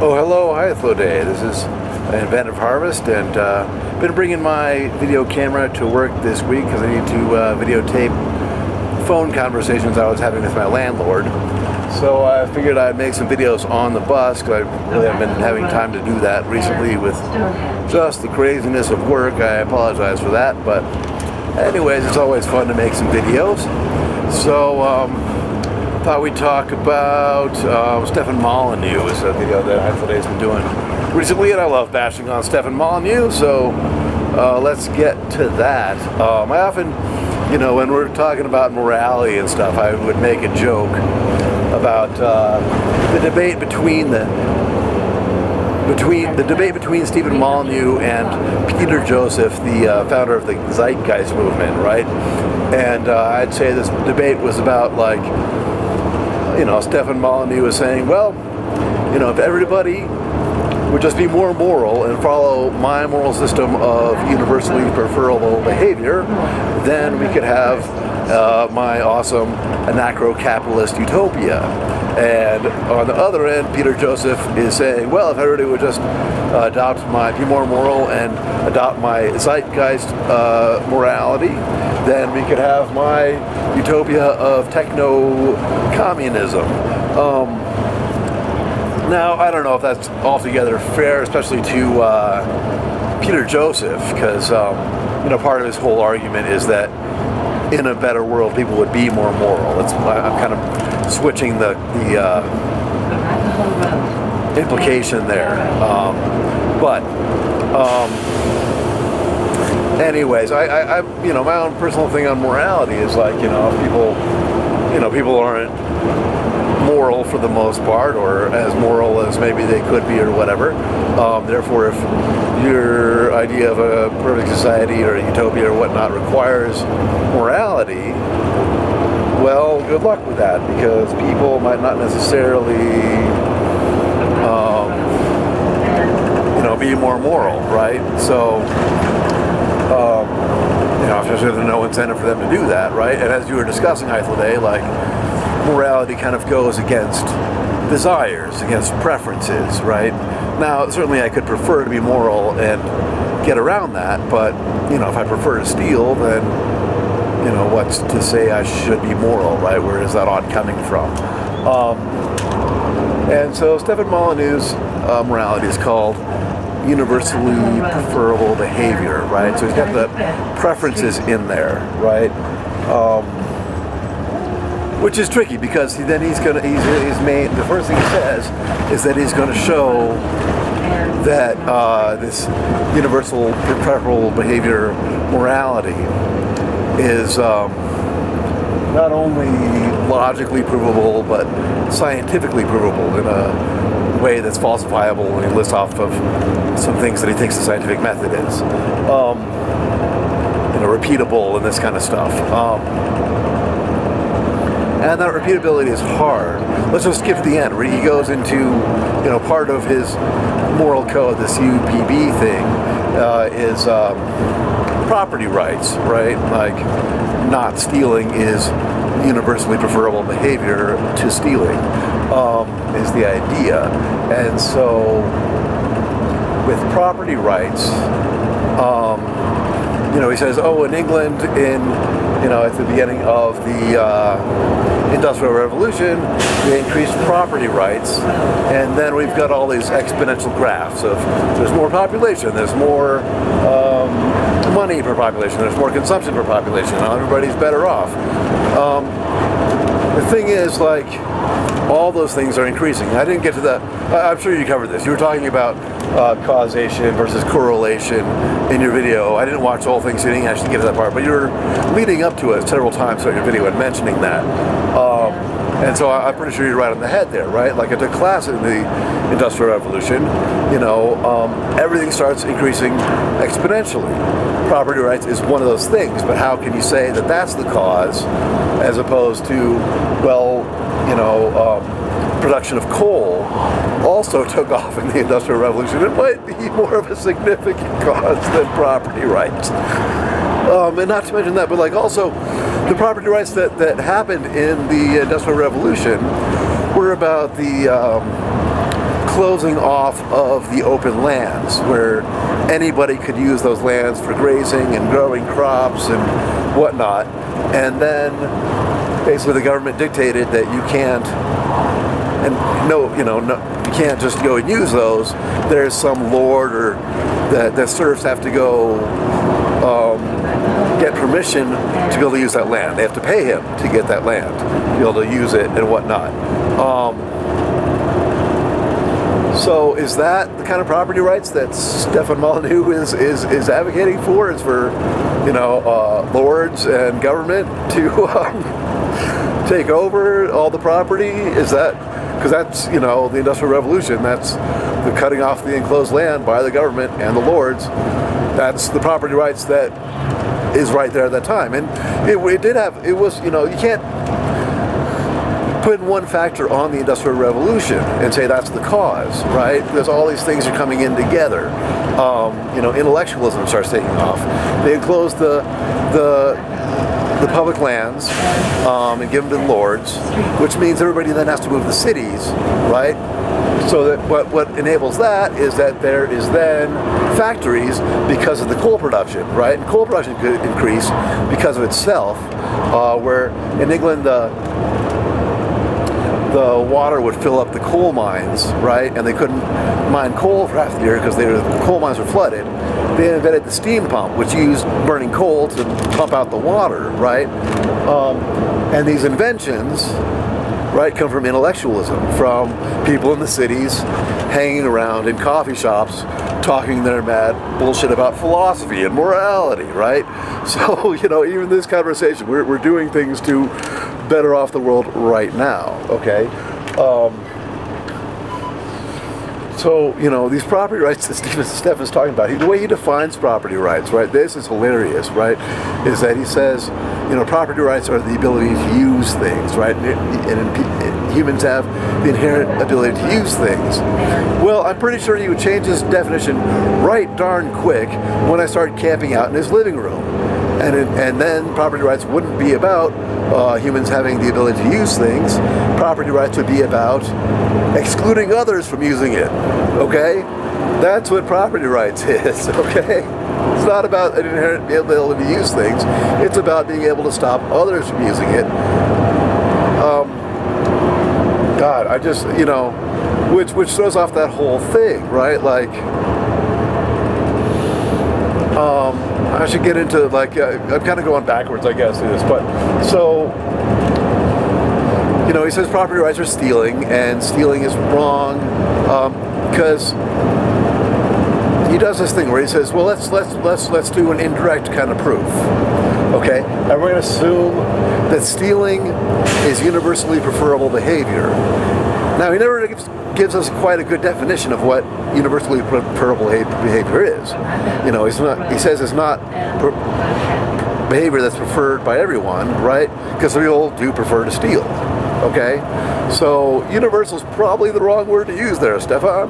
Oh, hello, Hythloday. This is an Inventive Harvest, and been bringing my video camera to work this week because I need to videotape phone conversations I was having with my landlord. So I figured I'd make some videos on the bus because I really haven't been having time to do that recently with just the craziness of work. I apologize for that, but anyways, it's always fun to make some videos. So thought we'd talk about Stefan Molyneux. Is a video that Hythloday's been doing recently, and I love bashing on Stefan Molyneux, so let's get to that. I often, when we're talking about morality and stuff, I would make a joke about the debate between Stefan Molyneux and Peter Joseph, the founder of the Zeitgeist movement, right? And I'd say this debate was about Stefan Molyneux was saying, well, if everybody would just be more moral and follow my moral system of universally preferable behavior, then we could have my awesome anarcho-capitalist utopia. And on the other end, Peter Joseph is saying, well, if everybody would just be more moral and adopt my zeitgeist morality, then we could have my utopia of techno-communism. Now, I don't know if that's altogether fair, especially to Peter Joseph, because part of his whole argument is that in a better world, people would be more moral. I'm kind of switching the implication there. Anyways, I my own personal thing on morality is if people aren't moral for the most part, or as moral as maybe they could be, or whatever. Therefore, if your idea of a perfect society or a utopia or whatnot requires morality, well, good luck with that, because people might not necessarily be more moral, right? So especially if there's no incentive for them to do that, right? And as you were discussing, Hythloday, morality kind of goes against desires, against preferences, right? Now, certainly I could prefer to be moral and get around that, but, if I prefer to steal, then, what's to say I should be moral, right? Where is that on coming from? And so Stefan Molyneux's morality is called universally preferable behavior, right? So he's got the preferences in there, right? Which is tricky, because the first thing he says is that he's going to show that this universal preferable behavior morality is not only logically provable, but scientifically provable in a way that's falsifiable, and he lists off of some things that he thinks the scientific method is. Repeatable and this kind of stuff. And that repeatability is hard. Let's just skip to the end, where he goes into, part of his moral code, this UPB thing, is property rights, right? Not stealing is universally preferable behavior to stealing, is the idea. And so, with property rights, he says, in England, at the beginning of the Industrial Revolution, they increased property rights, and then we've got all these exponential graphs of there's more population, there's more money per population, there's more consumption per population, and everybody's better off. The thing is, all those things are increasing. I didn't get to that. I'm sure you covered this. You were talking about causation versus correlation in your video. I didn't watch the whole thing, so you didn't actually get to that part, but you were leading up to it several times throughout your video and mentioning that. And so I'm pretty sure you're right on the head there, right? I took class in the Industrial Revolution, everything starts increasing exponentially. Property rights is one of those things, but how can you say that that's the cause, as opposed to, production of coal also took off in the Industrial Revolution? It might be more of a significant cause than property rights. And not to mention that, but also the property rights that happened in the Industrial Revolution were about the closing off of the open lands where anybody could use those lands for grazing and growing crops and whatnot. And then basically the government dictated that you can't, and you can't just go and use those. There's some lord or the serfs have to go get permission to be able to use that land. They have to pay him to get that land, to be able to use it and whatnot. So is that the kind of property rights that Stefan Molyneux is advocating for? Is for, lords and government to take over all the property? Is that, because that's, the Industrial Revolution, that's the cutting off the enclosed land by the government and the lords. That's the property rights that is right there at that time. And it was, you can't put one factor on the Industrial Revolution and say that's the cause, right? Because all these things are coming in together. Intellectualism starts taking off. They enclose the public lands and give them to the lords, which means everybody then has to move to the cities, right? So that what enables that is that there is then factories because of the coal production, right? And coal production could increase because of itself, where in England the water would fill up the coal mines, right? And they couldn't mine coal for half the year because the coal mines were flooded. They invented the steam pump, which used burning coal to pump out the water, right? And these inventions, right, come from intellectualism, from people in the cities hanging around in coffee shops talking their mad bullshit about philosophy and morality, right? So, even this conversation, we're doing things to better off the world right now, okay? So, these property rights that Stefan's talking about, the way he defines property rights, right, this is hilarious, right, is that he says, property rights are the ability to use things, right, and humans have the inherent ability to use things. Well, I'm pretty sure he would change his definition right darn quick when I start camping out in his living room. And then property rights wouldn't be about humans having the ability to use things. Property rights would be about excluding others from using it, okay? That's what property rights is, okay? It's not about an inherent ability to use things. It's about being able to stop others from using it. God, I just, which throws off that whole thing, right? Like, I should get into, I'm kind of going backwards, I guess, in this, but, so, he says property rights are stealing, and stealing is wrong, because he does this thing where he says, well, let's do an indirect kind of proof, okay? And we're going to assume that stealing is universally preferable behavior. Now, he never gives us quite a good definition of what universally preferable behavior is. He says it's not behavior that's preferred by everyone, right? Because we all do prefer to steal, okay? So universal is probably the wrong word to use there, Stefan.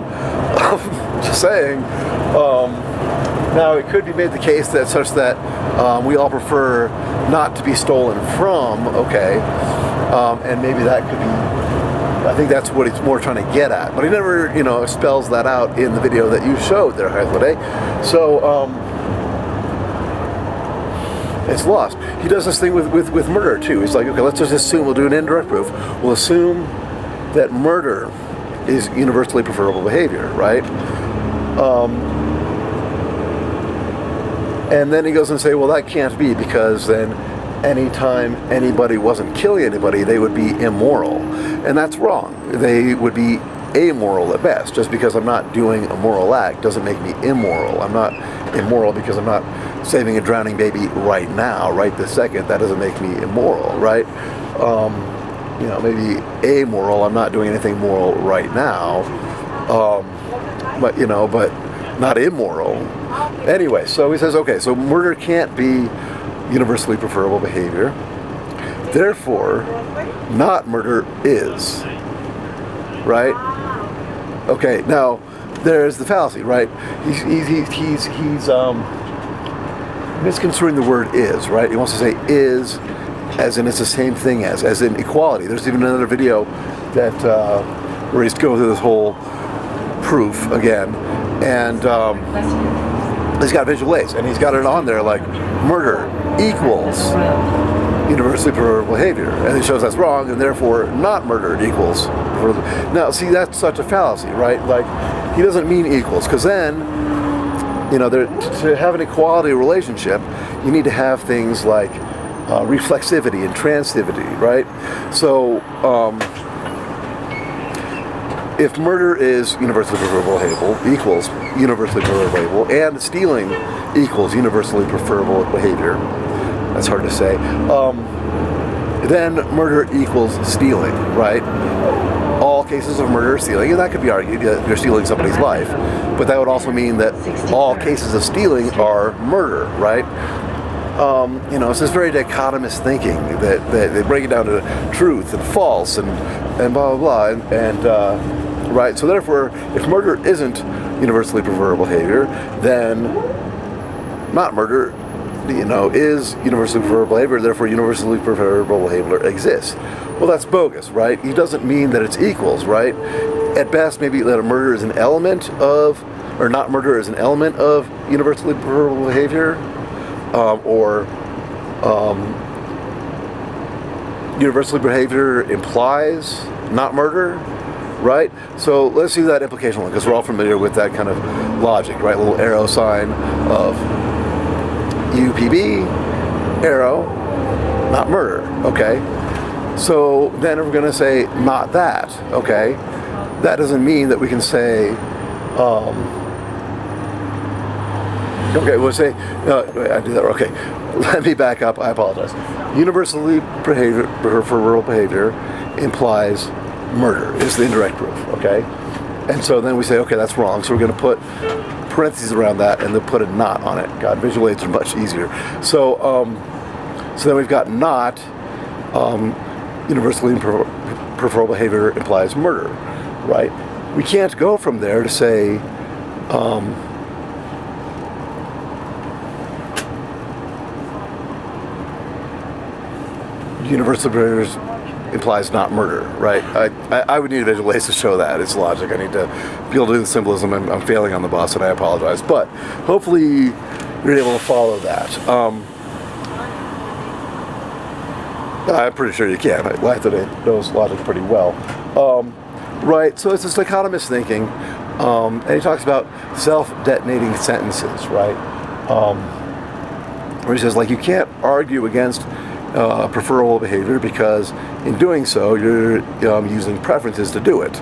Just saying. Now, it could be made the case that such that we all prefer not to be stolen from, okay? And maybe that could be, I think that's what he's more trying to get at. But he never, spells that out in the video that you showed there, Hythloday. So, it's lost. He does this thing with murder, too. He's like, okay, let's just assume, we'll do an indirect proof. We'll assume that murder is universally preferable behavior, right? And then he goes and say, well, that can't be, because then anytime anybody wasn't killing anybody, they would be immoral. And that's wrong. They would be amoral at best. Just because I'm not doing a moral act doesn't make me immoral. I'm not immoral because I'm not saving a drowning baby right now, right this second. That doesn't make me immoral, right? Maybe amoral. I'm not doing anything moral right now. But not immoral. Anyway, so he says, okay, so murder can't be universally preferable behavior. Therefore, not murder is. Right? Okay, now, there's the fallacy, right? He's misconstruing the word is, right? He wants to say is as in it's the same thing as in equality. There's even another video that where he's going through this whole proof again, and he's got visual aids, and he's got it on there like murder equals universally preferable behavior, and he shows that's wrong, and therefore not murder equals. Now, see, that's such a fallacy, right? Like, he doesn't mean equals, because then, you know, to have an equality relationship, you need to have things like reflexivity and transitivity, right? So, if murder is universally preferable behavior, equals universally preferable behavior, and stealing equals universally preferable behavior, that's hard to say, then murder equals stealing, right? All cases of murder are stealing, and that could be argued that you're stealing somebody's life, but that would also mean that all cases of stealing are murder, right? You know, it's this very dichotomous thinking that they break it down to truth and false and blah blah blah, and right. So therefore, if murder isn't universally preferable behavior, then not murder, you know, is universally preferable behavior. Therefore, universally preferable behavior exists. Well, that's bogus, right? He doesn't mean that it's equals, right? At best, maybe that a murder is an element of, or not murder is an element of universally preferable behavior. Or universally behavior implies not murder, right? So let's do that implication one, because we're all familiar with that kind of logic, right? Little arrow sign of UPB, arrow, not murder, okay? So then we're going to say not that, okay? That doesn't mean that we can say, okay, we'll say, I do that, okay. Let me back up, I apologize. Universally preferable behavior implies murder, is the indirect proof, okay? And so then we say, okay, that's wrong, so we're going to put parentheses around that and then put a not on it. God, visual aids are much easier. So, so then we've got not, universally preferable behavior implies murder, right? We can't go from there to say, universal behavior implies not murder, right? I would need visual aids to show that. It's logic. I need to be able to do the symbolism. I'm failing on the bus, and I apologize. But hopefully you're able to follow that. I'm pretty sure you can. Hythloday knows logic pretty well. Right, so it's this dichotomous thinking, and he talks about self-detonating sentences, right? Where he says, like, you can't argue against preferable behavior because in doing so you're using preferences to do it.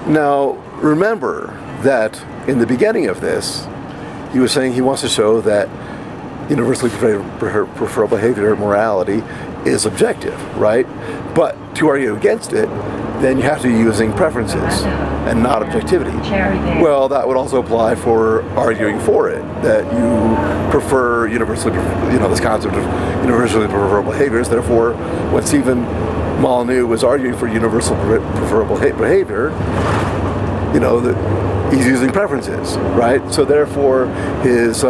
Now remember that in the beginning of this he was saying he wants to show that universally preferable behavior, morality, is objective, right? But to argue against it, then you have to be using preferences and not objectivity. Well, that would also apply for arguing for it, that you prefer universally, this concept of universally preferable behaviors. Therefore, when Stefan Molyneux was arguing for universal preferable behavior, he's using preferences, right? So therefore, his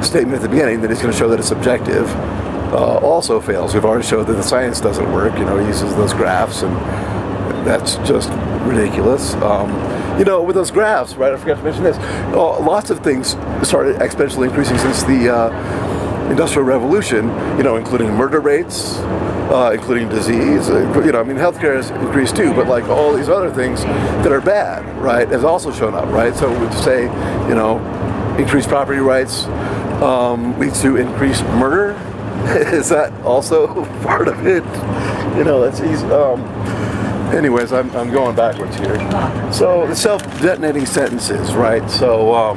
statement at the beginning that he's going to show that it's subjective also fails. We've already showed that the science doesn't work. He uses those graphs, and that's just ridiculous. With those graphs, right? I forgot to mention this. Lots of things started exponentially increasing since the Industrial Revolution. Including murder rates, including disease. Healthcare has increased too, but like all these other things that are bad, right, has also shown up, right? So we'd say, increased property rights leads to increased murder. Is that also part of it? That's easy. Anyways, I'm going backwards here. So the self-detonating sentences, right? So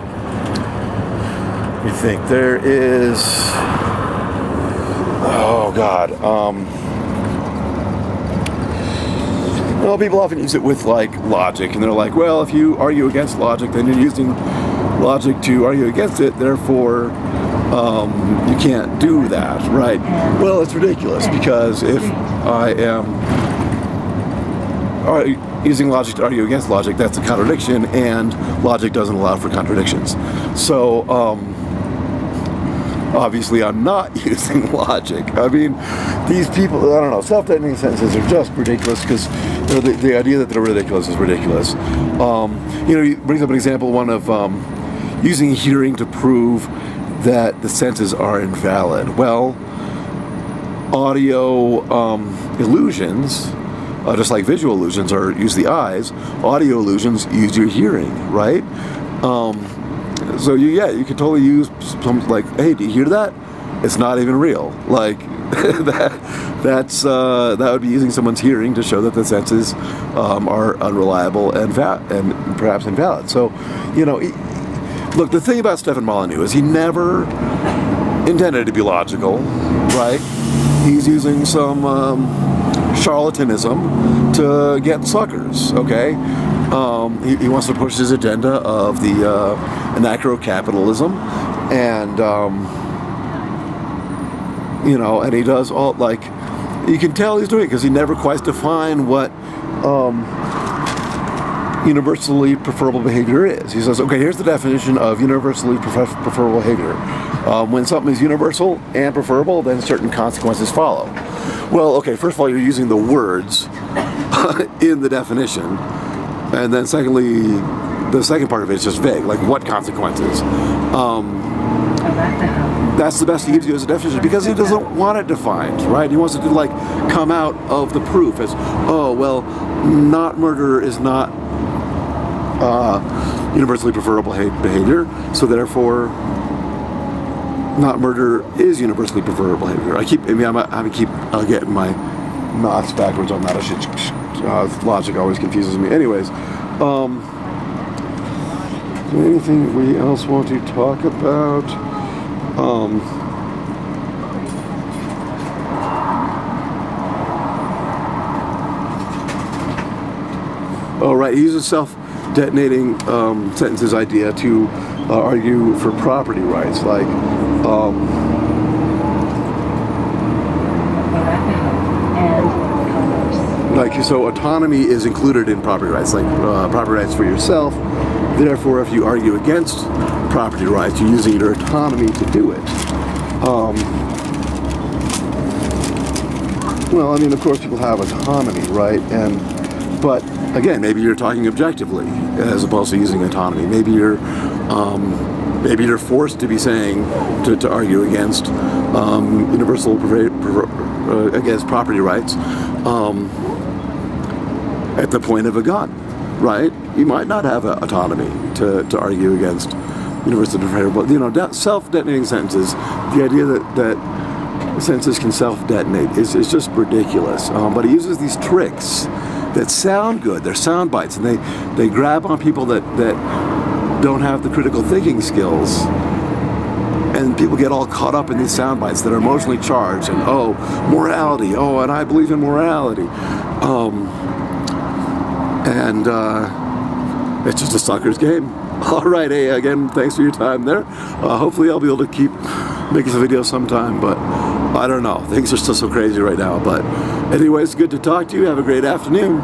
we think there is. Oh God. Well, people often use it with like logic, and they're like, well, if you argue against logic, then you're using logic to argue against it. Therefore, you can't do that, right? Well, it's ridiculous, because if I am using logic to argue against logic, that's a contradiction, and logic doesn't allow for contradictions. So obviously I'm not using logic. I mean, these people, I don't know, self-detonating sentences are just ridiculous because the idea that they're ridiculous is ridiculous. He brings up an example, one of using hearing to prove that the senses are invalid. Well, audio illusions, just like visual illusions use the eyes, audio illusions use your hearing, right? So you can totally use something like, hey, do you hear that? It's not even real. Like that would be using someone's hearing to show that the senses are unreliable and perhaps invalid. So, look, the thing about Stefan Molyneux is he never intended to be logical, right? He's using some charlatanism to get suckers, okay? He wants to push his agenda of the anarcho-capitalism, and and he does all, like, you can tell he's doing it because he never quite defined what universally preferable behavior is. He says, okay, here's the definition of universally preferable behavior. When something is universal and preferable, then certain consequences follow. Well, okay, first of all, you're using the words in the definition. And then secondly, the second part of it is just vague, like what consequences? That's the best he gives you as a definition because he doesn't want it defined, right? He wants it to like come out of the proof as, oh, well, not murder is not universally preferable behavior, so therefore not murder is universally preferable behavior. I'll get my knots backwards on that. Logic always confuses me. Anyways, anything we else want to talk about? Oh, right. He uses self-detonating sentences idea to argue for property rights, so autonomy is included in property rights, like property rights for yourself. Therefore, if you argue against property rights, you're using your autonomy to do it. Well, I mean, of course, people have autonomy, right? But again, maybe you're talking objectively as opposed to using autonomy. Maybe you're forced to be saying to argue against against property rights at the point of a gun, right? You might not have autonomy to argue against universally preferable. Self-detonating sentences. The idea that sentences can self-detonate is just ridiculous. But he uses these tricks that sound good. They're sound bites, and they grab on people that don't have the critical thinking skills, and people get all caught up in these sound bites that are emotionally charged, and morality, and I believe in morality, and it's just a sucker's game. All right, hey, again, thanks for your time there. Hopefully I'll be able to keep making some videos sometime, but I don't know. Things are still so crazy right now. But anyways, good to talk to you. Have a great afternoon.